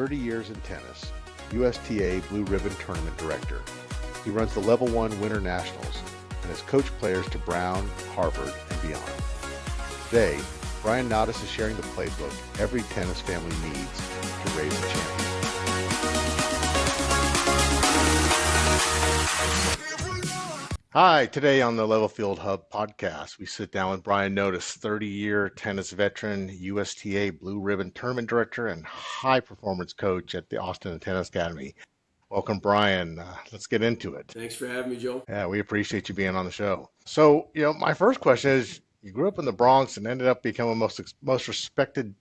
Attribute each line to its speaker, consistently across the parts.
Speaker 1: 30 years in tennis, USTA Blue Ribbon Tournament Director. He runs the Level 1 Winter Nationals and has coached players to Brown, Harvard, and beyond. Today, Brian Notis is sharing the playbook every tennis family needs to raise a champion. Hi, today on the Level Field Hub podcast, we sit down with Brian Notis, 30-year tennis veteran, USTA Blue Ribbon Tournament Director, and high-performance coach at the Austin Tennis Academy. Welcome, Brian. Let's get into it.
Speaker 2: Thanks for having me, Joel.
Speaker 1: Yeah, we appreciate you being on the show. So, my first question is, you grew up in the Bronx and ended up becoming most respected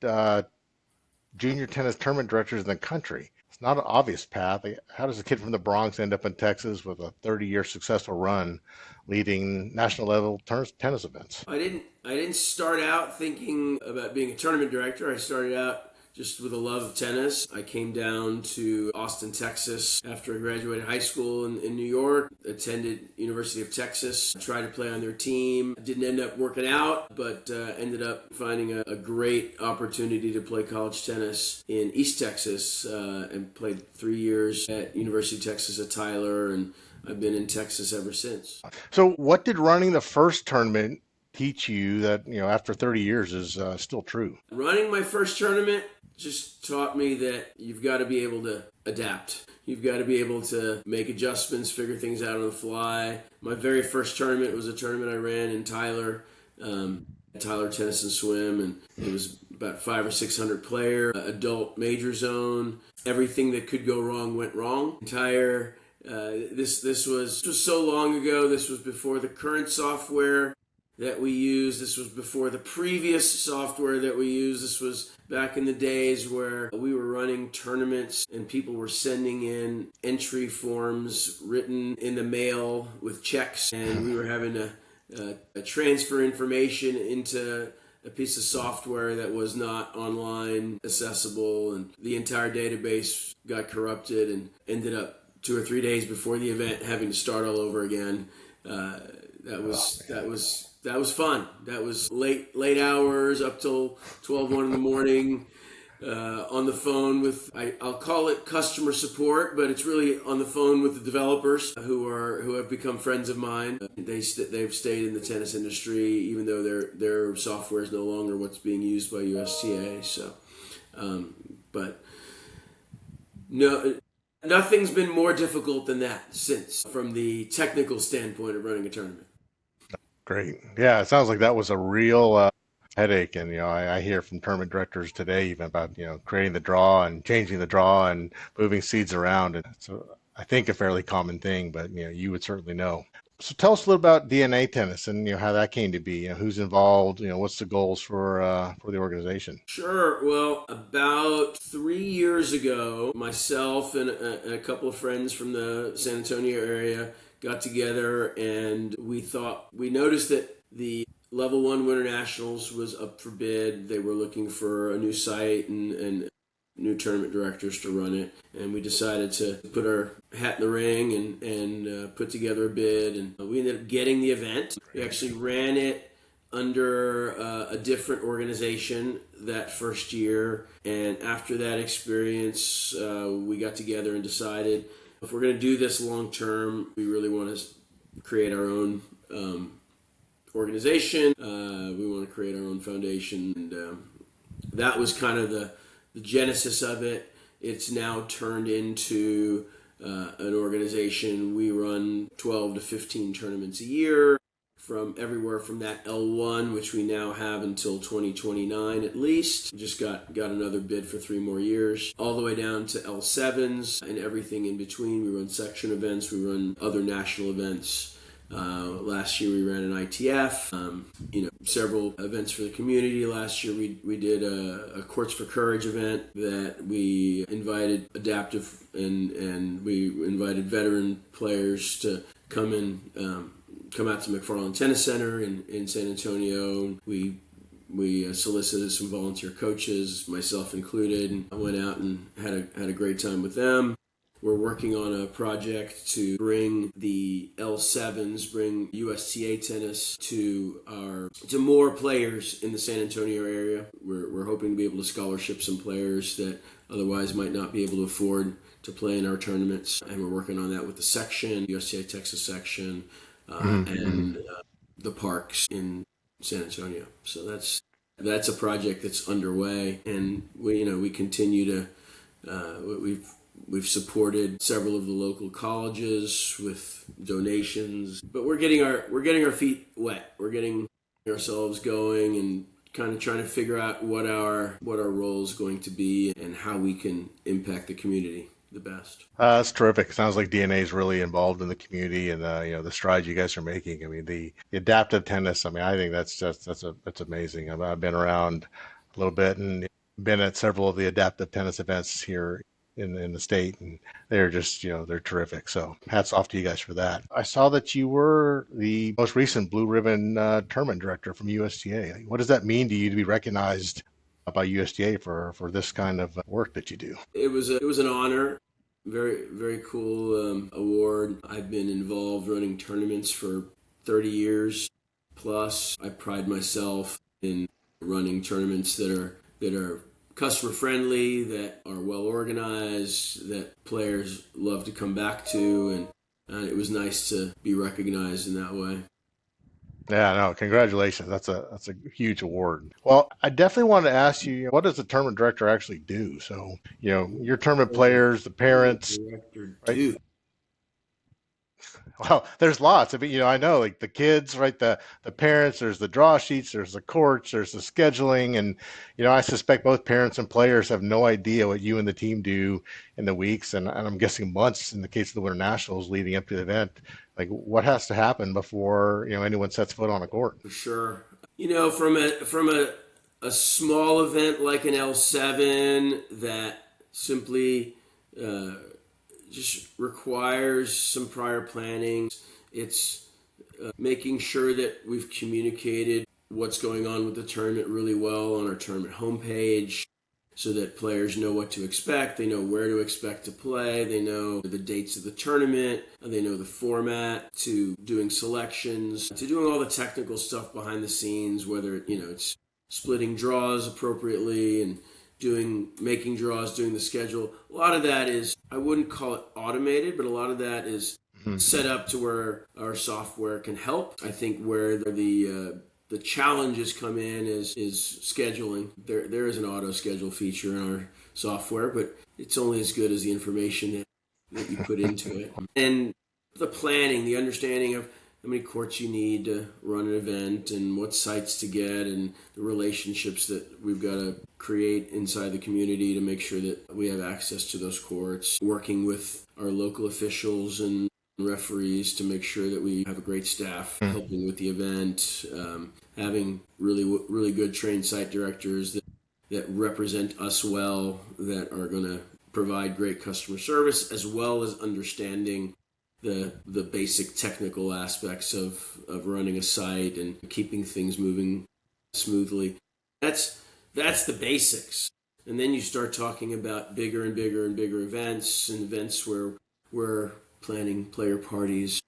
Speaker 1: junior tennis tournament directors in the country. It's not an obvious path. How does a kid from the Bronx end up in Texas with a 30-year successful run leading national level tennis events?
Speaker 2: I didn't start out thinking about being a tournament director. I started out just with a love of tennis. I came down to Austin, Texas after I graduated high school in New York, attended University of Texas, tried to play on their team. Didn't end up working out, but ended up finding a great opportunity to play college tennis in East Texas and played 3 years at University of Texas at Tyler, and I've been in Texas ever since.
Speaker 1: So what did running the first tournament teach you that, after 30 years is still true?
Speaker 2: Running my first tournament just taught me that you've got to be able to adapt. You've got to be able to make adjustments, figure things out on the fly. My very first tournament was a tournament I ran in Tyler, Tyler Tennis and Swim, and it was about 500 or 600 player, adult major zone. Everything that could go wrong went wrong. This was so long ago. This was before the current software that we use. This was before the previous software that we used. This was back in the days where we were running tournaments and people were sending in entry forms written in the mail with checks, and we were having to transfer information into a piece of software that was not online accessible, and the entire database got corrupted and ended up 2 or 3 days before the event having to start all over again. That was fun. That was late hours up till 1 in the morning on the phone with, I'll call it customer support, but it's really on the phone with the developers who have become friends of mine. They've stayed in the tennis industry even though their software is no longer what's being used by USTA. So, but no. Nothing's been more difficult than that since, from the technical standpoint of running a tournament.
Speaker 1: Great. Yeah, it sounds like that was a real headache. And, I hear from tournament directors today even about, creating the draw and changing the draw and moving seeds around. And it's, I think, a fairly common thing, but, you would certainly know. So tell us a little about DNA Tennis and, how that came to be. Who's involved? What's the goals for the organization?
Speaker 2: Sure. Well, about 3 years ago, myself and a couple of friends from the San Antonio area got together, and we noticed that the Level 1 Winter Nationals was up for bid. They were looking for a new site and new tournament directors to run it, and we decided to put our hat in the ring and put together a bid, and we ended up getting the event. We actually ran it under a different organization that first year, and after that experience, we got together and decided if we're going to do this long term, we really want to create our own organization. We want to create our own foundation, and that was kind of the genesis of it. It's now turned into an organization. We run 12 to 15 tournaments a year, from everywhere from that L1, which we now have until 2029 at least. Just got another bid for 3 more years, all the way down to L7s and everything in between. We run section events, we run other national events. Last year we ran an ITF, several events for the community. Last year we did a Courts for Courage event that we invited adaptive and we invited veteran players to come out to McFarland Tennis Center in San Antonio. We solicited some volunteer coaches, myself included, and I went out and had a great time with them. we're working on a project to bring the L7s, bring USTA tennis to more players in the San Antonio area. We're hoping to be able to scholarship some players that otherwise might not be able to afford to play in our tournaments, and we're working on that with the section, USTA Texas section, and the parks in San Antonio. So that's a project that's underway, and we continue to we've supported several of the local colleges with donations, but we're getting our feet wet. We're getting ourselves going and kind of trying to figure out what our role is going to be and how we can impact the community the best.
Speaker 1: That's terrific. Sounds like DNA is really involved in the community and the strides you guys are making. I mean, the adaptive tennis. I mean, I think that's amazing. I've been around a little bit and been at several of the adaptive tennis events here in the state, and they're just they're terrific. So hats off to you guys for that. I saw that you were the most recent Blue Ribbon tournament director from USTA. What does that mean to you to be recognized by USTA for this kind of work that you do?
Speaker 2: It was an honor. Very, very cool award. I've been involved running tournaments for 30 years plus. I pride myself in running tournaments that are customer friendly, that are well organized, that players love to come back to, and it was nice to be recognized in that way.
Speaker 1: Yeah, no, congratulations. That's a huge award. Well, I definitely want to ask you, what does the tournament director actually do? So, your tournament players, the parents,
Speaker 2: Director,
Speaker 1: right?
Speaker 2: dude.
Speaker 1: Well, there's lots. I mean, I know like the kids, right? The parents, there's the draw sheets, there's the courts, there's the scheduling, and I suspect both parents and players have no idea what you and the team do in the weeks and I'm guessing months in the case of the Winter Nationals leading up to the event. Like what has to happen before, anyone sets foot on a court?
Speaker 2: For sure. From a small event like an L7 that simply uh, just requires some prior planning. It's making sure that we've communicated what's going on with the tournament really well on our tournament homepage so that players know what to expect. They know where to expect to play. They know the dates of the tournament. They know the format, to doing selections, to doing all the technical stuff behind the scenes, whether it's splitting draws appropriately and making draws, doing the schedule. A lot of that is, I wouldn't call it automated, but a lot of that is set up to where our software can help. I think where the challenges come in is scheduling. There is an auto schedule feature in our software, but it's only as good as the information that you put into it. And the planning, the understanding of how many courts you need to run an event and what sites to get and the relationships that we've got to create inside the community to make sure that we have access to those courts, working with our local officials and referees to make sure that we have a great staff helping with the event, having really good trained site directors that represent us well, that are going to provide great customer service, as well as understanding the basic technical aspects of running a site and keeping things moving smoothly. That's the basics. And then you start talking about bigger and bigger and bigger events, and events where we're planning player parties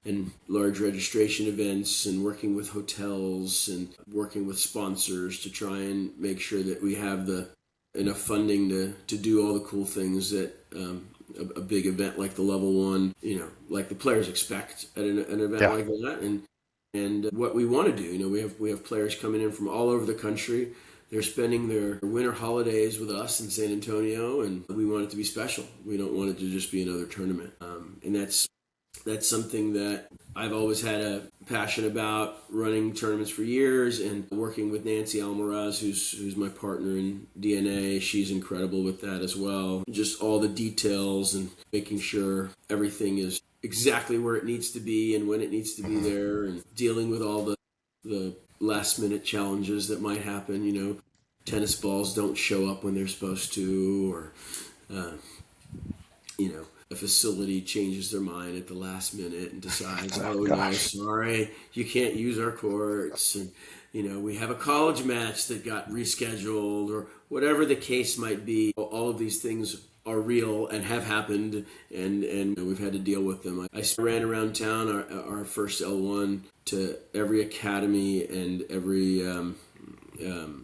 Speaker 2: and large registration events and working with hotels and working with sponsors to try and make sure that we have enough funding to do all the cool things that a big event like the level one, like the players expect at an event like that, and what we want to do. We have players coming in from all over the country. They're spending their winter holidays with us in San Antonio, and we want it to be special. We don't want it to just be another tournament, and that's something that I've always had a passion about, running tournaments for years and working with Nancy Almaraz, who's my partner in DNA. She's incredible with that as well. Just all the details and making sure everything is exactly where it needs to be and when it needs to be there, and dealing with all the last minute challenges that might happen. Tennis balls don't show up when they're supposed to, or a facility changes their mind at the last minute and decides, oh no, sorry, you can't use our courts. And, we have a college match that got rescheduled, or whatever the case might be. All of these things are real and have happened, and we've had to deal with them. I ran around town our first L1 to every academy and every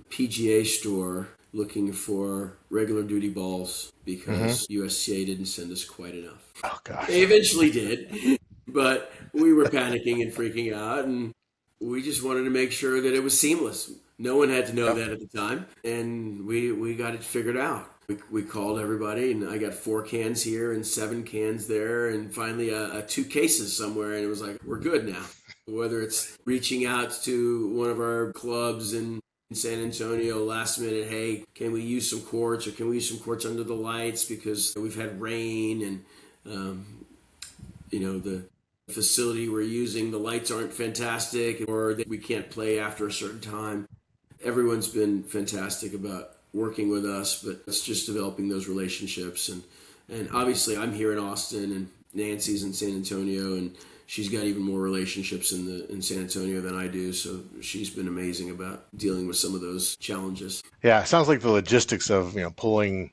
Speaker 2: PGA store looking for regular duty balls because USTA didn't send us quite enough.
Speaker 1: Oh gosh.
Speaker 2: They eventually did, but we were panicking and freaking out, and we just wanted to make sure that it was seamless. No one had to know
Speaker 1: Yep.
Speaker 2: that at the time, and we got it figured out. We called everybody, and I got 4 cans here and 7 cans there, and finally 2 cases somewhere, and it was like, we're good now. Whether it's reaching out to one of our clubs in San Antonio last minute, hey, can we use some quartz, or can we use some quartz under the lights because we've had rain, and the facility we're using, the lights aren't fantastic, or that we can't play after a certain time. Everyone's been fantastic about working with us, but it's just developing those relationships. And obviously I'm here in Austin, and Nancy's in San Antonio, and she's got even more relationships in San Antonio than I do. So she's been amazing about dealing with some of those challenges.
Speaker 1: Yeah, it sounds like the logistics of pulling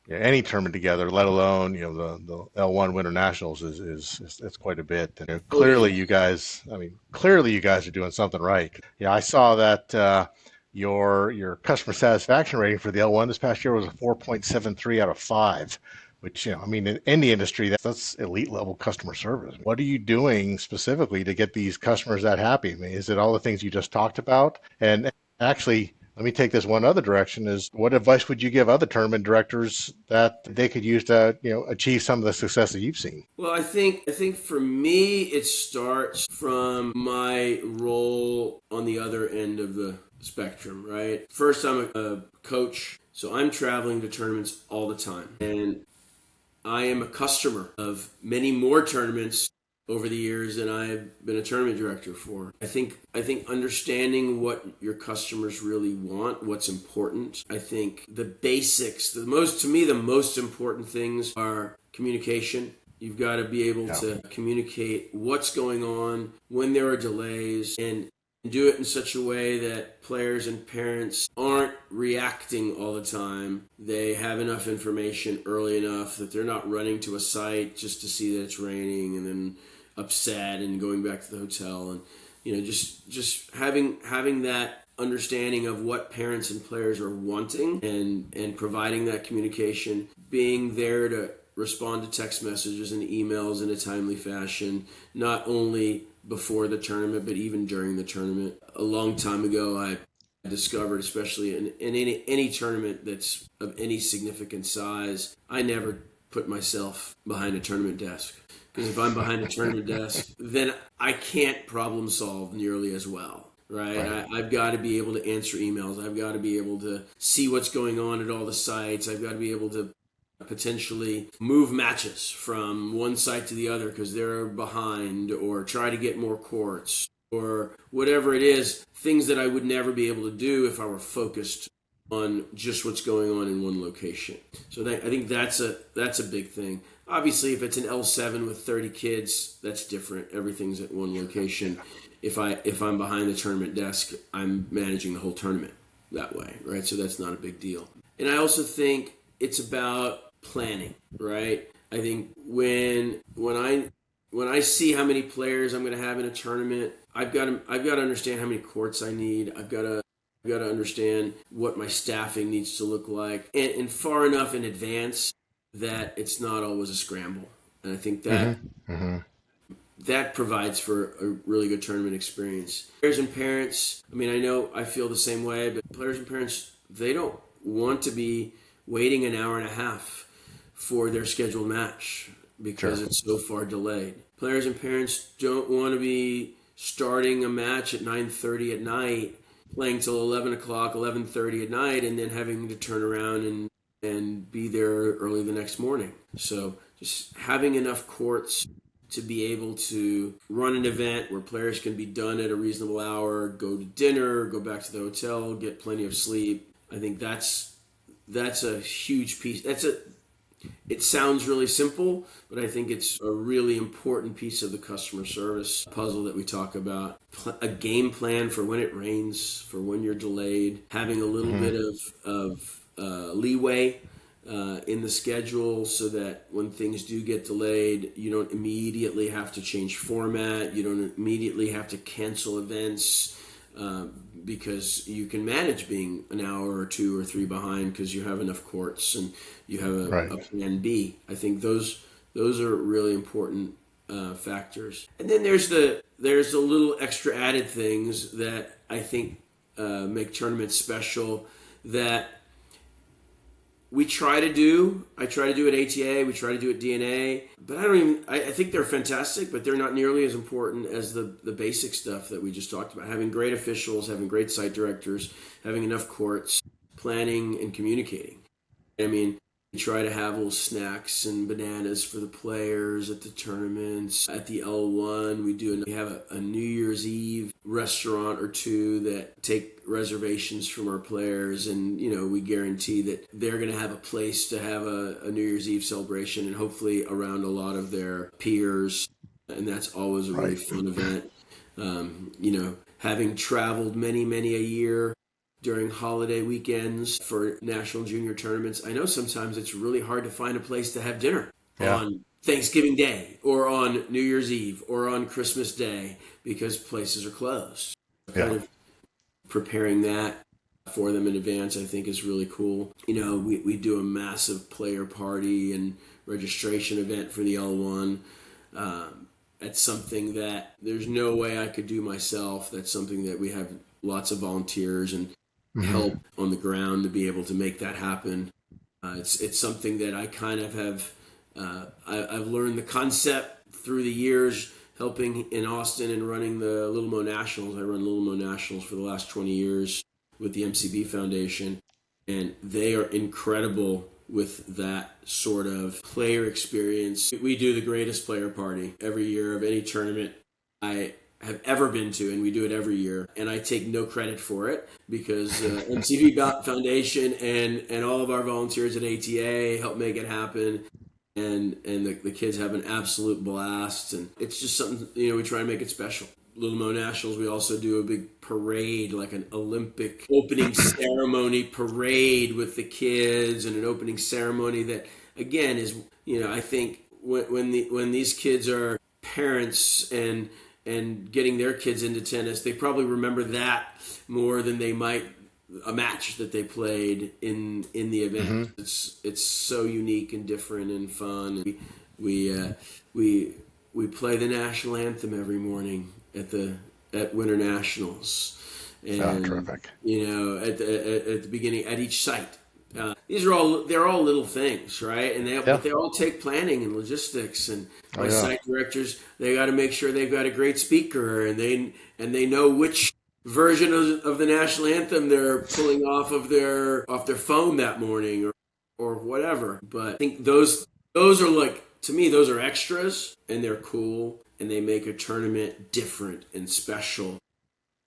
Speaker 1: any tournament together, let alone the L1 Winter Nationals is it's quite a bit. And
Speaker 2: Oh
Speaker 1: clearly,
Speaker 2: yeah.
Speaker 1: you guys are doing something right. Yeah, I saw that your customer satisfaction rating for the L1 this past year was a 4.73 out of 5. Which, in any industry, that's elite level customer service. What are you doing specifically to get these customers that happy? I mean, is it all the things you just talked about? And actually, let me take this one other direction: is what advice would you give other tournament directors that they could use to, achieve some of the success that you've seen?
Speaker 2: Well, I think for me it starts from my role on the other end of the spectrum, right? First, I'm a coach, so I'm traveling to tournaments all the time, and I am a customer of many more tournaments over the years than I've been a tournament director for. I think understanding what your customers really want, what's important. I think the basics, the most important things are communication. You've got to be able
Speaker 1: Yeah.
Speaker 2: to communicate what's going on when there are delays, and do it in such a way that players and parents aren't reacting all the time. They have enough information early enough that they're not running to a site just to see that it's raining and then upset and going back to the hotel, and just having that understanding of what parents and players are wanting, and providing that communication, being there to respond to text messages and emails in a timely fashion, not only before the tournament, but even during the tournament. A long time ago, I discovered, especially in any tournament that's of any significant size, I never put myself behind a tournament desk. Because if I'm behind a tournament desk, then I can't problem solve nearly as well. Right?
Speaker 1: Right.
Speaker 2: I've got to be able to answer emails. I've got to be able to see what's going on at all the sites. I've got to be able to potentially move matches from one site to the other because they're behind, or try to get more courts, or whatever it is, things that I would never be able to do if I were focused on just what's going on in one location. So I think that's a big thing. Obviously, if it's an L7 with 30 kids, that's different. Everything's at one location. If I'm behind the tournament desk, I'm managing the whole tournament that way, right? So that's not a big deal. And I also think it's about planning, right? I think when I see how many players I'm going to have in a tournament, I've got to understand how many courts I need. I've got to understand what my staffing needs to look like, and far enough in advance that it's not always a scramble. And I think that
Speaker 1: Mm-hmm. Mm-hmm.
Speaker 2: that provides for a really good tournament experience. Players and parents, I know I feel the same way, but players and parents, they don't want to be waiting an hour and a half for their scheduled match because
Speaker 1: Sure.
Speaker 2: it's so far delayed. Players and parents don't want to be starting a match at 9:30 at night, playing till 11 o'clock, 11:30 at night, and then having to turn around and be there early the next morning. So just having enough courts to be able to run an event where players can be done at a reasonable hour, go to dinner, go back to the hotel, get plenty of sleep. I think that's a huge piece. It sounds really simple, but I think it's a really important piece of the customer service puzzle that we talk about. A game plan for when it rains, for when you're delayed, having a little
Speaker 1: Mm-hmm.
Speaker 2: bit of leeway in the schedule so that when things do get delayed, you don't immediately have to change format. You don't immediately have to cancel events because you can manage being an hour or two or three behind because you have enough courts and you have
Speaker 1: Right.
Speaker 2: a plan B. I think those are really important factors. And then there's the little extra added things that I think make tournaments special that we try to do. I try to do at ATA. We try to do at DNA. But I don't even. I think they're fantastic, but they're not nearly as important as the basic stuff that we just talked about. Having great officials, having great site directors, having enough courts, planning and communicating. I mean, we try to have little snacks and bananas for the players at the tournaments. At the L1, we have a New Year's Eve restaurant or two that take reservations from our players, and we guarantee that they're going to have a place to have a New Year's Eve celebration, and hopefully around a lot of their peers, and that's always a really
Speaker 1: Right.
Speaker 2: fun event. Having traveled many a year during holiday weekends for national junior tournaments, I know sometimes it's really hard to find a place to have dinner
Speaker 1: Yeah.
Speaker 2: on Thanksgiving Day or on New Year's Eve or on Christmas Day because places are closed. Kind
Speaker 1: Yeah.
Speaker 2: of preparing that for them in advance, I think, is really cool. We do a massive player party and registration event for the L1. That's something that there's no way I could do myself. That's something that we have lots of volunteers and
Speaker 1: Hmm.
Speaker 2: help on the ground to be able to make that happen. It's something that I kind of have. I've learned the concept through the years, helping in Austin and running the Little Mo Nationals. I run Little Mo Nationals for the last 20 years with the MCB Foundation, and they are incredible with that sort of player experience. We do the greatest player party every year of any tournament I have ever been to, and we do it every year. And I take no credit for it because MCV Foundation and all of our volunteers at ATA help make it happen. And the kids have an absolute blast, and it's just something we try to make it special. Little Mo Nationals, we also do a big parade, like an Olympic opening ceremony parade with the kids, and an opening ceremony that, again, is I think when these kids are parents and getting their kids into tennis, they probably remember that more than they might a match that they played in the event.
Speaker 1: Hmm.
Speaker 2: It's so unique and different and fun. We play the national anthem every morning at Winter Nationals,
Speaker 1: Oh,
Speaker 2: and
Speaker 1: terrific.
Speaker 2: at the beginning at each site. They're all little things, right?
Speaker 1: Yeah.
Speaker 2: But they all take planning and logistics. And
Speaker 1: Oh,
Speaker 2: my
Speaker 1: yeah.
Speaker 2: site directors, they got to make sure they've got a great speaker, and they know which version of the national anthem they're pulling off their phone that morning or whatever. But I think those are, like, to me, those are extras, and they're cool, and they make a tournament different and special.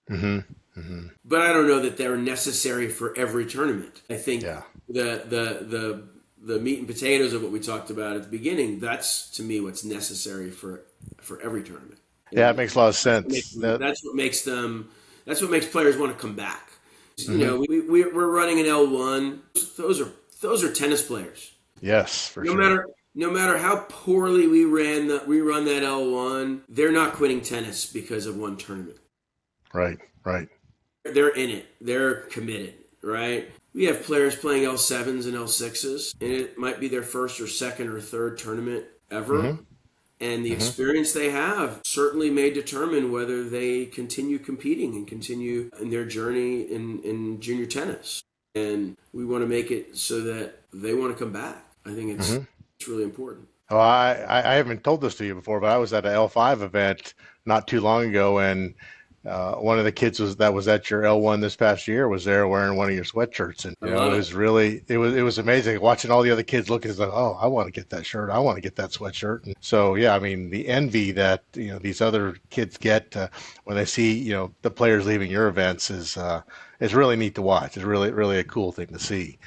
Speaker 1: Hmm. Hmm.
Speaker 2: But I don't know that they're necessary for every tournament. I think
Speaker 1: Yeah.
Speaker 2: the meat and potatoes of what we talked about at the beginning, that's to me what's necessary for every tournament.
Speaker 1: Yeah, it
Speaker 2: And
Speaker 1: makes a lot of sense.
Speaker 2: that's what makes them that's what makes players want to come back.
Speaker 1: Hmm.
Speaker 2: We're running an L1. Those are tennis players.
Speaker 1: Yes, for
Speaker 2: No
Speaker 1: sure.
Speaker 2: matter no matter how poorly we run that L1, they're not quitting tennis because of one tournament.
Speaker 1: Right. Right.
Speaker 2: They're in it. They're committed, right? We have players playing L7s and L6s, and it might be their first or second or third tournament ever.
Speaker 1: Hmm.
Speaker 2: And the
Speaker 1: Hmm.
Speaker 2: experience they have certainly may determine whether they continue competing and continue in their journey in junior tennis. And we want to make it so that they want to come back. I think
Speaker 1: Hmm.
Speaker 2: it's really important.
Speaker 1: Oh, I haven't told this to you before, but I was at an L5 event not too long ago, and one of the kids that was at your L1 this past year was there wearing one of your sweatshirts, and
Speaker 2: I love it.
Speaker 1: it was amazing watching all the other kids looking. It's like, oh, I want to get that shirt, I want to get that sweatshirt. And so yeah, I mean the envy that these other kids get when they see the players leaving your events is really neat to watch. It's really a cool thing to see.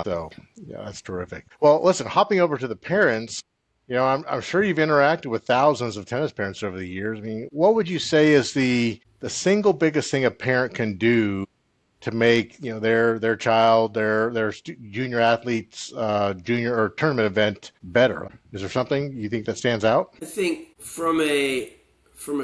Speaker 1: So yeah, that's terrific. Well, listen, hopping over to the parents. I'm sure you've interacted with thousands of tennis parents over the years. I mean, what would you say is the single biggest thing a parent can do to make their child, their junior athletes junior or tournament event better? Is there something you think that stands out?
Speaker 2: I think from a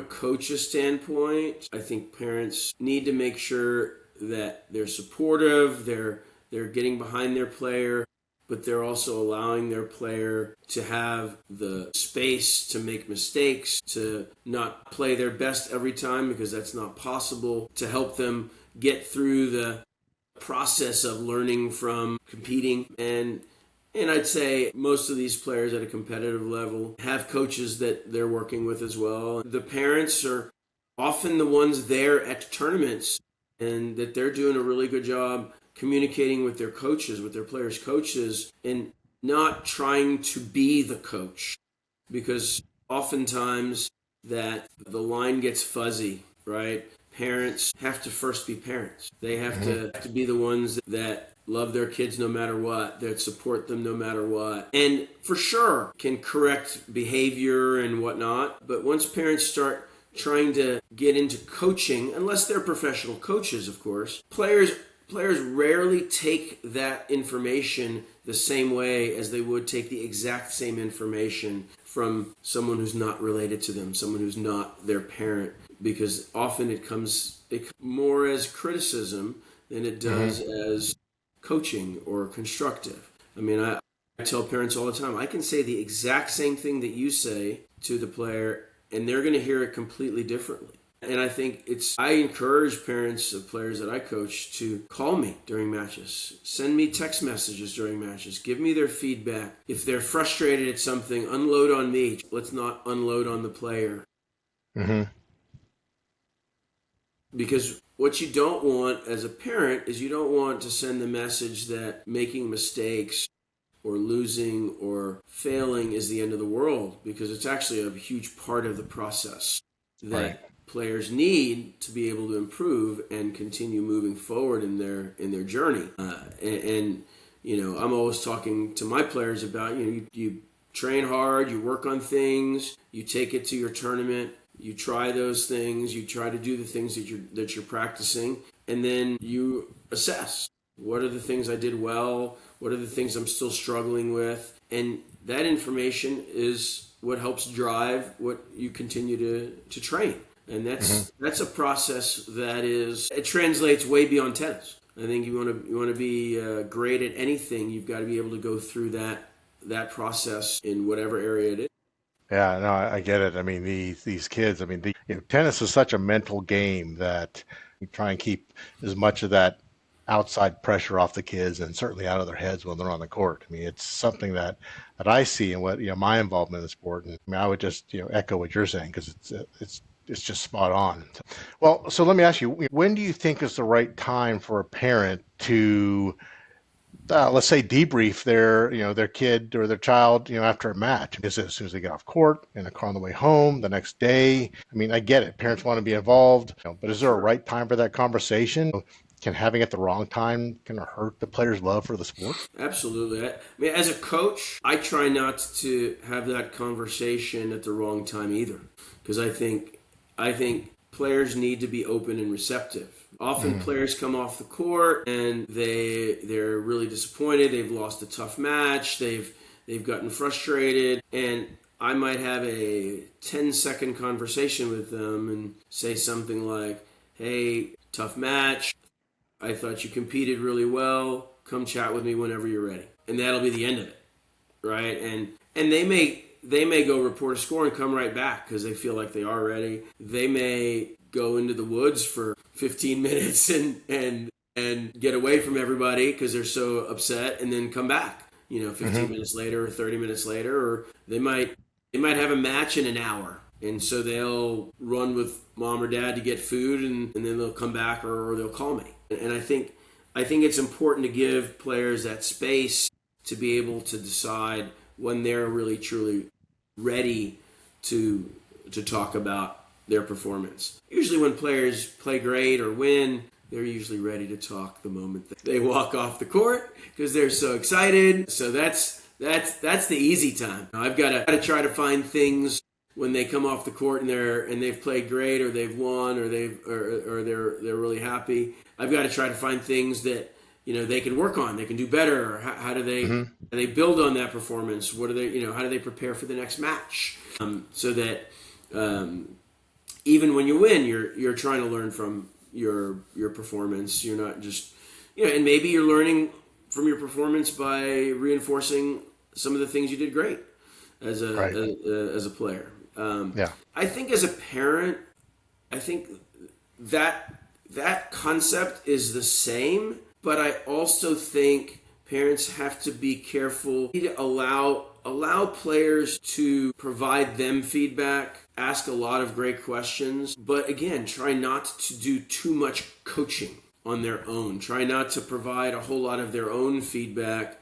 Speaker 2: coach's standpoint, I think parents need to make sure that they're supportive, they're getting behind their player, but they're also allowing their player to have the space to make mistakes, to not play their best every time because that's not possible, to help them get through the process of learning from competing. And I'd say most of these players at a competitive level have coaches that they're working with as well. The parents are often the ones there at tournaments, and that they're doing a really good job communicating with their coaches, with their players' coaches, and not trying to be the coach. Because oftentimes that the line gets fuzzy, right? Parents have to first be parents. They have to be the ones that love their kids no matter what, that support them no matter what, and for sure can correct behavior and whatnot. But once parents start trying to get into coaching, unless they're professional coaches, of course, players rarely take that information the same way as they would take the exact same information from someone who's not related to them, someone who's not their parent, because often it comes more as criticism than it does as coaching or constructive. I mean, I tell parents all the time, I can say the exact same thing that you say to the player, and they're going to hear it completely differently. And I think I encourage parents of players that I coach to call me during matches, send me text messages during matches, give me their feedback. If they're frustrated at something, unload on me. Let's not unload on the player.
Speaker 1: Mm-hmm.
Speaker 2: Because what you don't want as a parent is you don't want to send the message that making mistakes or losing or failing is the end of the world, because it's actually a huge part of the process that
Speaker 1: Right.
Speaker 2: players need to be able to improve and continue moving forward in their journey. And I'm always talking to my players about you train hard, you work on things, you take it to your tournament. You try those things. You try to do the things that you're practicing, and then you assess what are the things I did well, what are the things I'm still struggling with, and that information is what helps drive what you continue to train. And that's a process that it translates way beyond tennis. I think you want to be great at anything. You've got to be able to go through that process in whatever area it is.
Speaker 1: Yeah, no, I get it. I mean, these kids. I mean, tennis is such a mental game that you try and keep as much of that outside pressure off the kids and certainly out of their heads when they're on the court. I mean, it's something that I see in what my involvement in the sport. And I mean, I would just echo what you're saying, because it's just spot on. Well, so let me ask you, when do you think is the right time for a parent to let's say debrief their kid or their child after a match? Is it as soon as they get off court, in the car on the way home, the next day? I mean, I get it, parents want to be involved, but is there a
Speaker 2: Sure.
Speaker 1: right time for that conversation? Can having it at the wrong time kind of hurt the player's love for the sport?
Speaker 2: Absolutely. I mean, as a coach, I try not to have that conversation at the wrong time either, because I think players need to be open and receptive. Often players come off the court and they're really disappointed. They've lost a tough match. They've gotten frustrated, and I might have a 10-second conversation with them and say something like, "Hey, tough match. I thought you competed really well. Come chat with me whenever you're ready." And that'll be the end of it, right? And they may go report a score and come right back because they feel like they are ready. They may go into the woods for 15 minutes and get away from everybody because they're so upset, and then come back 15 minutes later or 30 minutes later. Or they might have a match in an hour, and so they'll run with mom or dad to get food, and then they'll come back, or they'll call me. And I think it's important to give players that space to be able to decide when they're really truly ready to talk about their performance. Usually when players play great or win, they're usually ready to talk the moment that they walk off the court because they're so excited. So that's the easy time. I've got to try to find things when they come off the court and they've played great, or they've won, or they're really happy. I've got to try to find things that they can work on, they can do better. Or how do they build on that performance? What are they how do they prepare for the next match? So that even when you win, you're trying to learn from your performance. You're not just and maybe you're learning from your performance by reinforcing some of the things you did great as a player. I think as a parent, I think that concept is the same, but I also think parents have to be careful to allow players to provide them feedback, ask a lot of great questions, but again, try not to do too much coaching on their own. Try not to provide a whole lot of their own feedback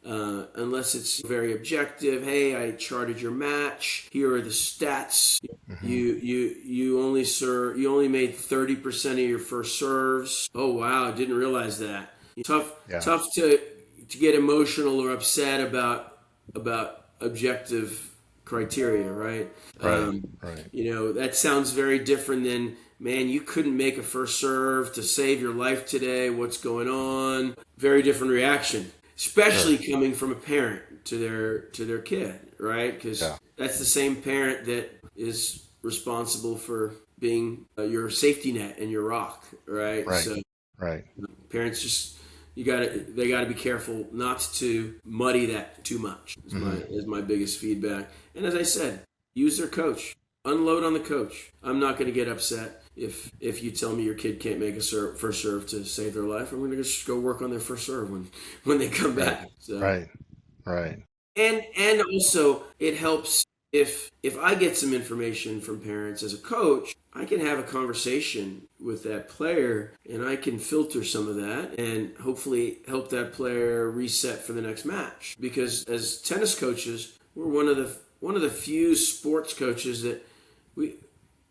Speaker 2: unless it's very objective. Hey, I charted your match. Here are the stats. You only made 30% of your first serves. Oh wow, didn't realize that. Tough to get emotional or upset about objective criteria, right? That sounds very different than, man, you couldn't make a first serve to save your life today. What's going on? Very different reaction, especially coming from a parent to their kid, right? Because that's the same parent that is responsible for being your safety net and your rock, right? So parents just they got to be careful not to muddy that too much. Is my biggest feedback. And as I said, use their coach. Unload on the coach. I'm not going to get upset if you tell me your kid can't make a first serve to save their life. I'm going to just go work on their first serve when they come back. So.
Speaker 1: Right.
Speaker 2: And also it helps if I get some information from parents as a coach, I can have a conversation with that player and I can filter some of that and hopefully help that player reset for the next match. Because as tennis coaches, we're one of the few sports coaches that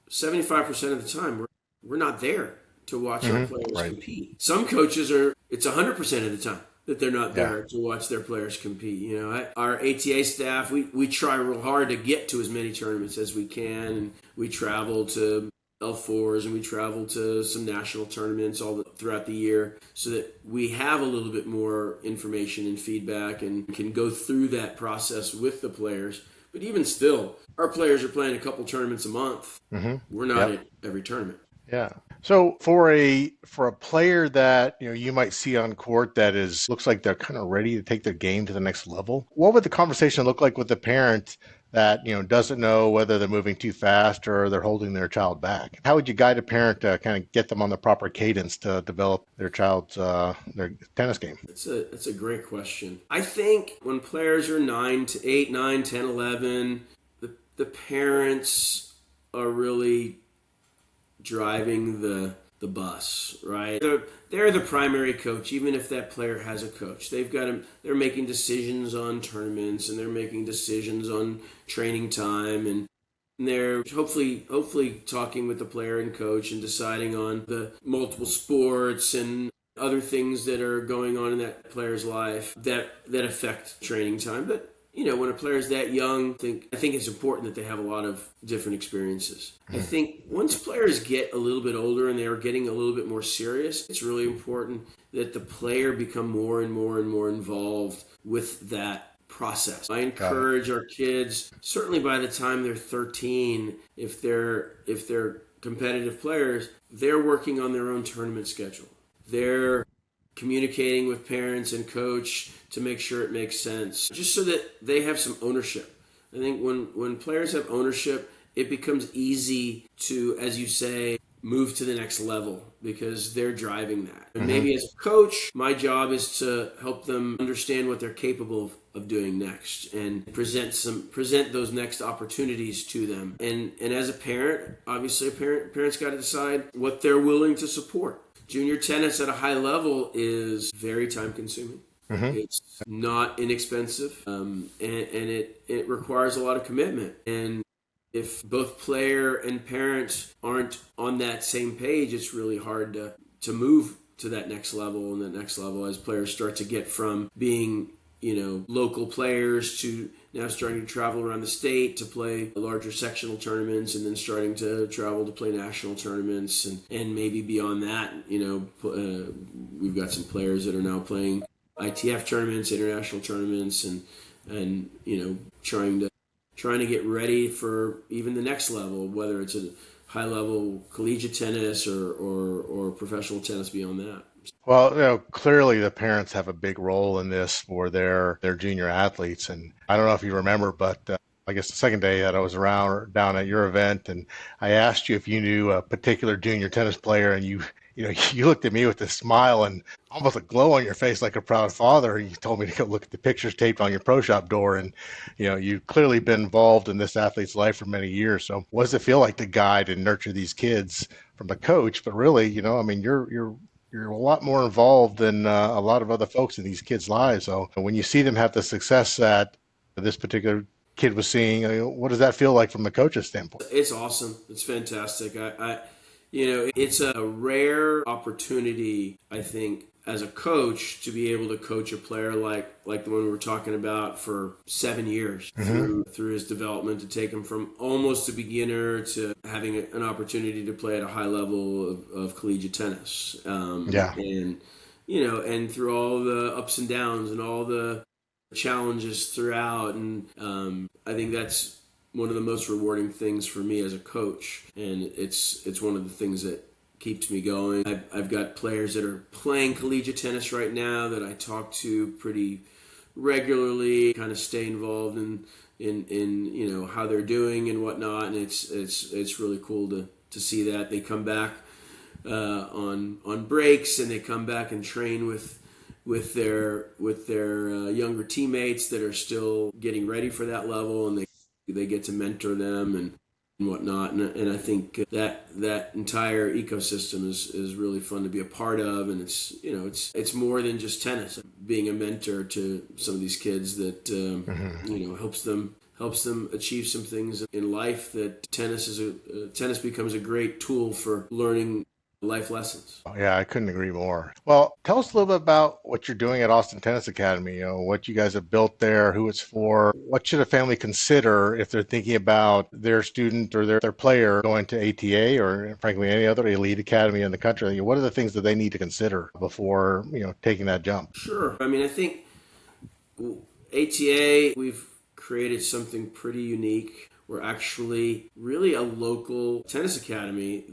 Speaker 2: 75% of the time we're not there to watch our players compete. Some coaches it's 100% of the time that they're not there to watch their players compete. Our ATA staff, we try real hard to get to as many tournaments as we can, and we travel to L4s and we travel to some national tournaments throughout the year so that we have a little bit more information and feedback and can go through that process with the players. But even still, our players are playing a couple tournaments a month. We're not at every tournament.
Speaker 1: Yeah. So for a player that you might see on court that looks like they're kind of ready to take their game to the next level, what would the conversation look like with the parent that doesn't know whether they're moving too fast or they're holding their child back? How would you guide a parent to kind of get them on the proper cadence to develop their child's their tennis game?
Speaker 2: That's a great question. I think when players are 8, 9, 10, 11, the parents are really driving the bus, right? They're the primary coach, even if that player has a coach. They're making decisions on tournaments and they're making decisions on training time, and they're hopefully talking with the player and coach and deciding on the multiple sports and other things that are going on in that player's life that affect training time. But when a player's that young, I think it's important that they have a lot of different experiences. I think once players get a little bit older and they are getting a little bit more serious, it's really important that the player become more and more and more involved with that process. I encourage our kids, certainly by the time they're 13, if they're competitive players, they're working on their own tournament schedule. They're communicating with parents and coach to make sure it makes sense, just so that they have some ownership. I think when players have ownership, it becomes easy to, as you say, move to the next level because they're driving that. And maybe as a coach, my job is to help them understand what they're capable of doing next and present those next opportunities to them. And as a parent, obviously parents got to decide what they're willing to support. Junior tennis at a high level is very time consuming. It's not inexpensive, and it requires a lot of commitment. And if both player and parents aren't on that same page, it's really hard to move to that next level and that next level as players start to get from being local players to now starting to travel around the state to play larger sectional tournaments, and then starting to travel to play national tournaments, and maybe beyond that. We've got some players that are now playing ITF tournaments, international tournaments, and trying to get ready for even the next level, whether it's a high level collegiate tennis or professional tennis beyond that.
Speaker 1: Well, clearly the parents have a big role in this for their junior athletes, and I don't know if you remember, but I guess the second day that I was around down at your event, and I asked you if you knew a particular junior tennis player, and you looked at me with a smile and almost a glow on your face like a proud father. You told me to go look at the pictures taped on your pro shop door, and you've clearly been involved in this athlete's life for many years. So, what does it feel like to guide and nurture these kids from the coach? But really, I mean, you're a lot more involved than a lot of other folks in these kids' lives. So when you see them have the success that this particular kid was seeing, what does that feel like from the coach's standpoint?
Speaker 2: It's awesome. It's fantastic. It's a rare opportunity, I think, as a coach to be able to coach a player like the one we were talking about for 7 years through his development, to take him from almost a beginner to having an opportunity to play at a high level of collegiate tennis.
Speaker 1: Yeah.
Speaker 2: And through all the ups and downs and all the challenges throughout, and I think that's one of the most rewarding things for me as a coach, and it's one of the things that keeps me going. I've got players that are playing collegiate tennis right now that I talk to pretty regularly, kind of stay involved in how they're doing and whatnot, and it's really cool to see that they come back on breaks, and they come back and train with their younger teammates that are still getting ready for that level, and they get to mentor them and whatnot, and I think that entire ecosystem is really fun to be a part of, and it's more than just tennis. Being a mentor to some of these kids that helps them achieve some things in life. That tennis becomes a great tool for learning life lessons.
Speaker 1: Yeah, I couldn't agree more. Well, tell us a little bit about what you're doing at Austin Tennis Academy, what you guys have built there, who it's for. What should a family consider if they're thinking about their student or their player going to ATA or frankly any other elite academy in the country? What are the things that they need to consider before, taking that jump?
Speaker 2: Sure. I mean, I think ATA, we've created something pretty unique. We're actually really a local tennis academy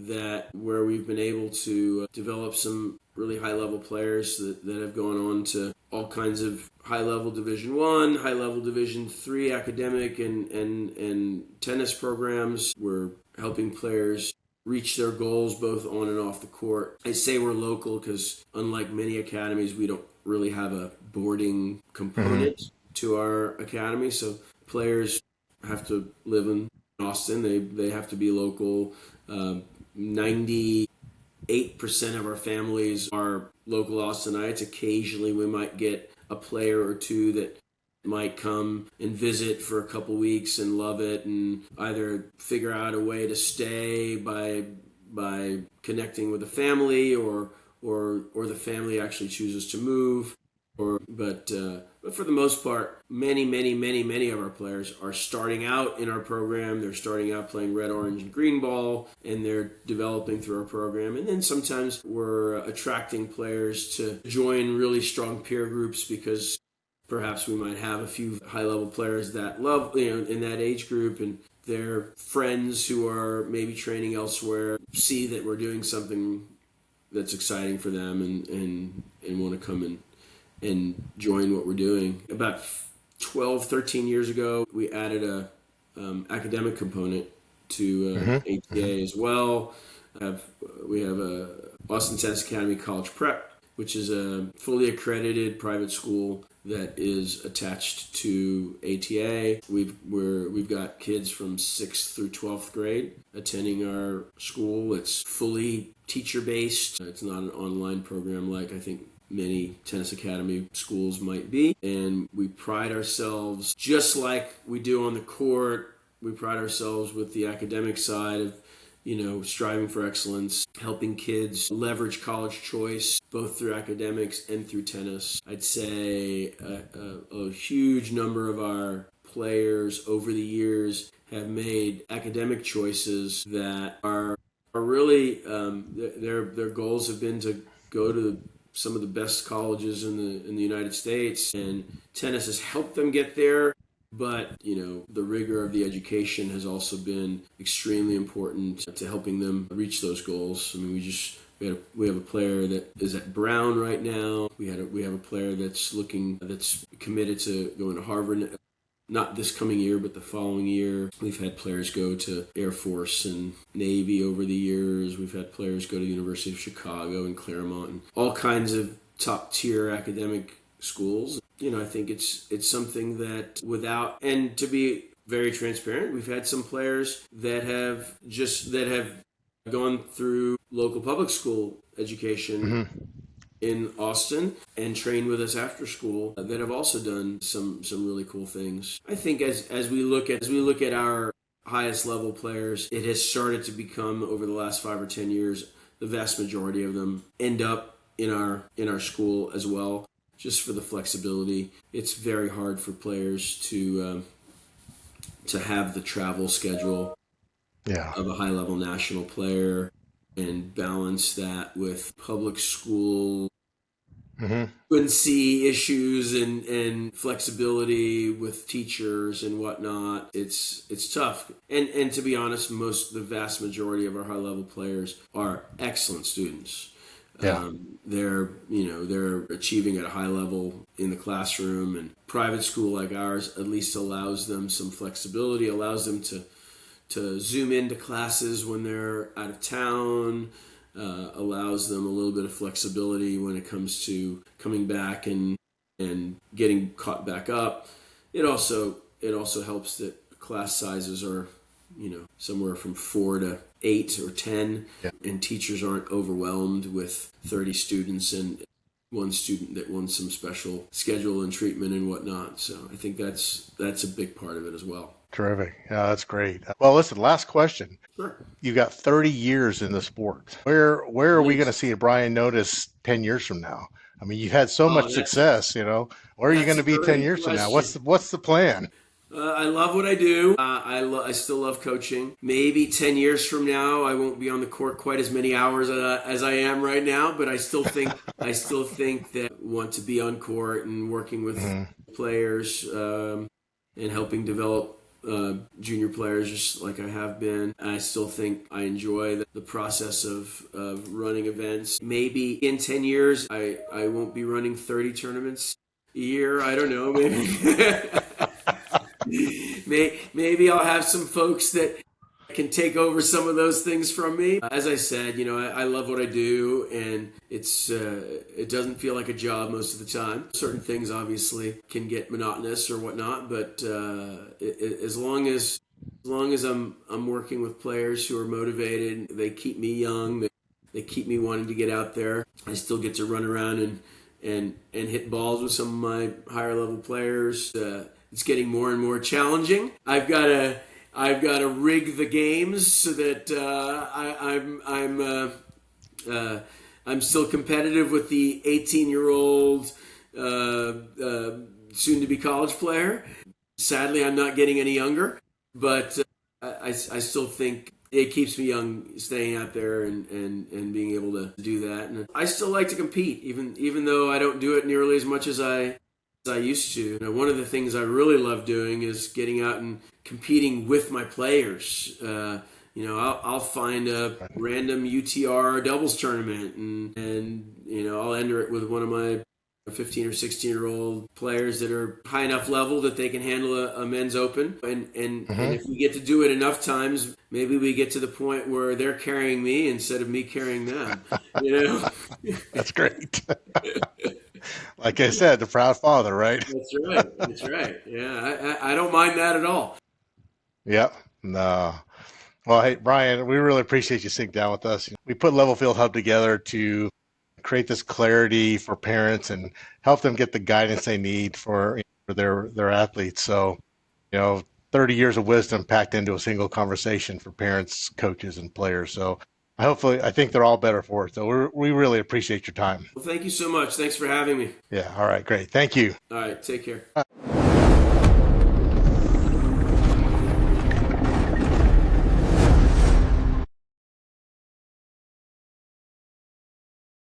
Speaker 2: where we've been able to develop some really high level players that have gone on to all kinds of high level Division 1, high level Division 3 academic and tennis programs. We're helping players reach their goals both on and off the court. I say we're local because unlike many academies, we don't really have a boarding component to our academy. So players have to live in Austin. They have to be local. 98% of our families are local Austinites. Occasionally we might get a player or two that might come and visit for a couple weeks and love it, and either figure out a way to stay by connecting with the family, or the family actually chooses to move. But for the most part, many of our players are starting out in our program. They're starting out playing red, orange, and green ball, and they're developing through our program. And then sometimes we're attracting players to join really strong peer groups, because perhaps we might have a few high-level players that love, in that age group, and their friends who are maybe training elsewhere see that we're doing something that's exciting for them and want to come and join what we're doing. About 12, 13 years ago, we added a academic component to ATA as well. We have a Austin Tennis Academy College Prep, which is a fully accredited private school that is attached to ATA. We've got kids from 6th through 12th grade attending our school. It's fully teacher-based. It's not an online program like I think many tennis academy schools might be. And we pride ourselves, just like we do on the court, we pride ourselves with the academic side of, striving for excellence, helping kids leverage college choice, both through academics and through tennis. I'd say a huge number of our players over the years have made academic choices that are really their goals have been to go to some of the best colleges in the United States, and tennis has helped them get there. But the rigor of the education has also been extremely important to helping them reach those goals. I mean, we have a player that is at Brown right now. We have a player that's committed to going to Harvard, not this coming year, but the following year. We've had players go to Air Force and Navy over the years. We've had players go to University of Chicago and Claremont and all kinds of top tier academic schools. I think it's something that and to be very transparent, we've had some players that have gone through local public school education in Austin and trained with us after school that have also done some really cool things. I think as we look at our highest level players, it has started to become, over the last 5 or 10 years, the vast majority of them end up in our school as well, just for the flexibility. It's very hard for players to have the travel schedule of a high level national player and balance that with public school fluency issues and flexibility with teachers and whatnot. It's tough. And to be honest, the vast majority of our high level players are excellent students.
Speaker 1: Yeah.
Speaker 2: They're achieving at a high level in the classroom, and private school like ours at least allows them some flexibility, allows them to zoom into classes when they're out of town, allows them a little bit of flexibility when it comes to coming back and getting caught back up. It also helps that class sizes are somewhere from 4 to 8 or 10, and teachers aren't overwhelmed with 30 students and one student that wants some special schedule and treatment and whatnot. So I think that's a big part of it as well.
Speaker 1: Terrific. Yeah, that's great. Well, listen, last question.
Speaker 2: Sure.
Speaker 1: You've got 30 years in the sport. Where are we going to see a Brian Notis 10 years from now? I mean, you've had so much success, Where are you going to be 10 years from now? What's the plan?
Speaker 2: I love what I do. I still love coaching. Maybe 10 years from now, I won't be on the court quite as many hours as I am right now, but I still think that I want to be on court and working with players and helping develop junior players, just like I have been. I still think I enjoy the process of running events. Maybe in 10 years, I won't be running 30 tournaments a year. I don't know. Maybe I'll have some folks that can take over some of those things from me. As I said, I love what I do, and it doesn't feel like a job most of the time. Certain things obviously can get monotonous or whatnot, but as long as I'm working with players who are motivated, they keep me young, they keep me wanting to get out there. I still get to run around and hit balls with some of my higher level players. It's getting more and more challenging. I've got to rig the games so that I'm still competitive with the 18-year-old soon-to-be college player. Sadly, I'm not getting any younger, but I still think it keeps me young, staying out there and being able to do that. And I still like to compete, even though I don't do it nearly as much as I used to. One of the things I really love doing is getting out and competing with my players. I'll find a random UTR doubles tournament and I'll enter it with one of my 15 or 16-year-old players that are high enough level that they can handle a men's open. And if we get to do it enough times, maybe we get to the point where they're carrying me instead of me carrying them.
Speaker 1: That's great. Like I said, the proud father, right?
Speaker 2: That's right. Yeah, I don't mind that at all.
Speaker 1: Yep. No. Well, hey, Brian, we really appreciate you sitting down with us. We put Level Field Hub together to create this clarity for parents and help them get the guidance they need for their athletes. So, 30 years of wisdom packed into a single conversation for parents, coaches, and players. So I think they're all better for it. So we really appreciate your time.
Speaker 2: Well, thank you so much. Thanks for having me.
Speaker 1: Yeah. All right. Great. Thank you.
Speaker 2: All right. Take care.